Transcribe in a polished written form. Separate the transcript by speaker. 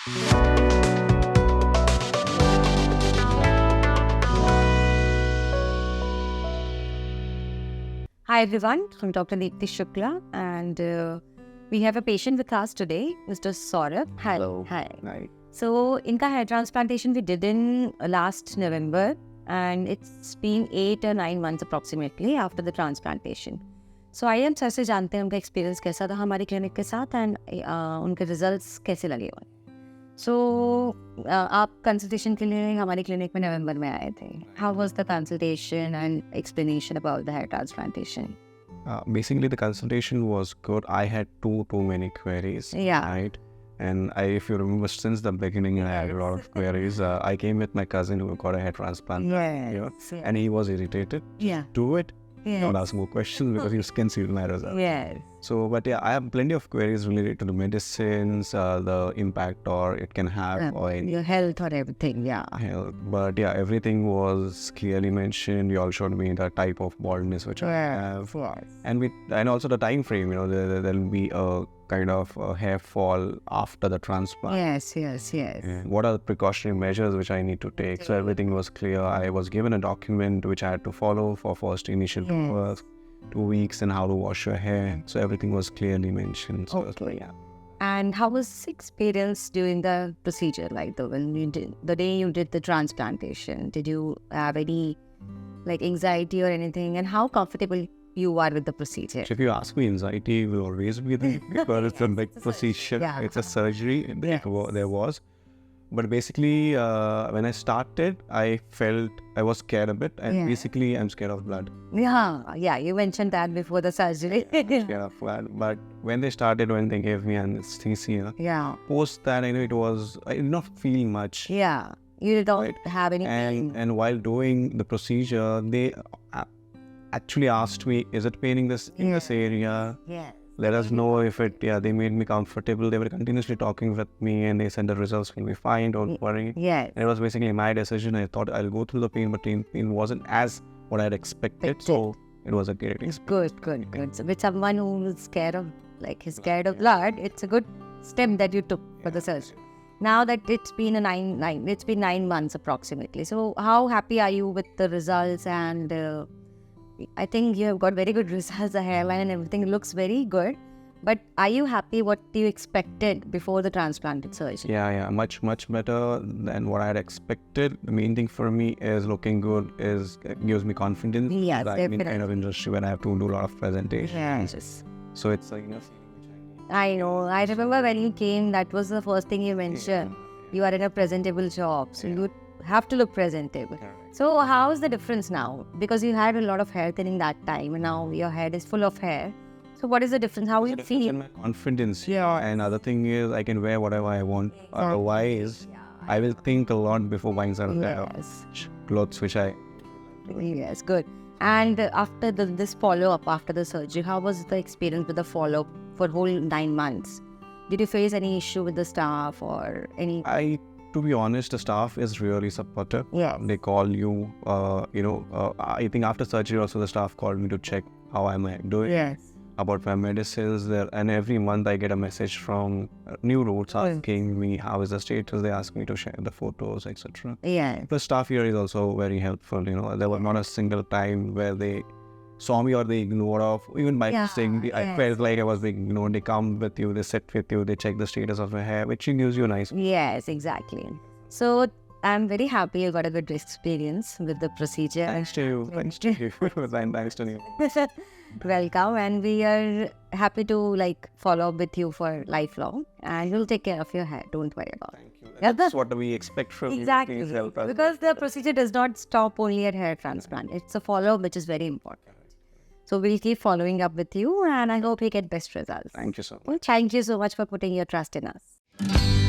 Speaker 1: Hi everyone, I'm Dr. Deepthi Shukla and we have a patient with us today, Mr. Saurabh. Hi.
Speaker 2: Hello.
Speaker 1: Hi.
Speaker 2: Right.
Speaker 1: So, इनका hair transplantation we did in last November and it's been 8 or 9 months approximately after the transplantation. So, आइए हम sir से जानते हैं उनका experience कैसा था हमारी क्लिनिक के साथ एंड उनके रिजल्ट्स कैसे लगे हुए. सो आप कंसल्टेशन के लिए हमारी क्लिनिक में नवंबर में आए थे. How was the consultation and explanation about the hair transplantation?
Speaker 2: Basically, the consultation was good. I had too many queries.
Speaker 1: Yeah.
Speaker 2: Right. And if you remember, since the beginning, I had a lot of queries. I came with my cousin who got a hair transplant.
Speaker 1: Yes.
Speaker 2: And he was irritated.
Speaker 1: Yeah.
Speaker 2: Do it.
Speaker 1: Yes.
Speaker 2: Don't ask more questions because you can see my results.
Speaker 1: Yes.
Speaker 2: So, but yeah, I have plenty of queries related to the medicines, the impact or it can have on
Speaker 1: your health or everything, yeah.
Speaker 2: health. But yeah, everything was clearly mentioned. You all showed me the type of baldness which I have, and also the time frame. You know, there'll be a kind of hair fall after the transplant.
Speaker 1: Yes.
Speaker 2: And what are the precautionary measures which I need to take? So everything was clear. I was given a document which I had to follow for first initial 2 weeks and how to wash your hair. So everything was clearly mentioned. So yeah.
Speaker 1: And how was experience during the procedure? Like the day you did the transplantation, did you have any like anxiety or anything? And how comfortable you are with the procedure?
Speaker 2: So if you ask me, anxiety will always be there because it's a big procedure.
Speaker 1: Yeah.
Speaker 2: It's a surgery. There was. But basically, when I started, I felt I was scared a bit. And basically, I'm scared of blood.
Speaker 1: Yeah. You mentioned that before the surgery.
Speaker 2: I'm scared of blood. But when they gave me anesthesia, post that, it was, I did not feel much.
Speaker 1: Yeah. You don't have any pain.
Speaker 2: And while doing the procedure, they actually asked me, is it paining in this area?
Speaker 1: Yes.
Speaker 2: Let us know if they made me comfortable. They were continuously talking with me and they said the results will be fine, don't worry.
Speaker 1: Yes.
Speaker 2: And it was basically my decision. I thought I'll go through the pain, but pain wasn't as what I had expected. So it was a great experience.
Speaker 1: Good. So with someone who is scared of blood, it's a good step that you took for the surgery. Now that it's been 9 months approximately. So how happy are you with the results? And I think you have got very good results. The hairline and everything looks very good. But are you happy? What you expected before the transplanted surgery?
Speaker 2: Yeah, much better than what I had expected. The main thing for me is looking good. It gives me confidence.
Speaker 1: Yes,
Speaker 2: I'm in kind of industry when I have to do a lot of presentations.
Speaker 1: Yes.
Speaker 2: So it's
Speaker 1: I know. I remember when you came, that was the first thing you mentioned. You are in a presentable job, so you have to look presentable. So how's the difference now? Because you had a lot of hair thinning that time and now your head is full of hair. So what is the difference? How you feel?
Speaker 2: My confidence. And other thing is I can wear whatever I want. Otherwise, I will think a lot before buying some clothes which I...
Speaker 1: Yes, good. And after this follow-up, after the surgery, how was the experience with the follow-up for whole 9 months? Did you face any issue with the staff or any...
Speaker 2: To be honest, the staff is really supportive.
Speaker 1: Yeah.
Speaker 2: They call you, I think after surgery also the staff called me to check how am I doing.
Speaker 1: Yes.
Speaker 2: About my medicines there. And every month I get a message from New Roads asking me how is the status. They ask me to share the photos, etc.
Speaker 1: Yeah.
Speaker 2: The staff here is also very helpful. There was not a single time where they saw me or they ignored off. Even by mistake, I felt like I was being ignored. They come with you, they sit with you, they check the status of your hair, which gives you a nice...
Speaker 1: Yes, exactly. So I'm very happy you got a good experience with the procedure.
Speaker 2: Thanks to you. Thanks to you.
Speaker 1: Welcome, and we are happy to follow up with you for lifelong, and we'll take care of your hair. Don't worry about it.
Speaker 2: Thank you. That's what we expect from you.
Speaker 1: Exactly. Because the procedure does not stop only at hair transplant. It's a follow-up which is very important. So we'll keep following up with you, and I hope you get best results.
Speaker 2: Thank you so much.
Speaker 1: Thank you so much for putting your trust in us.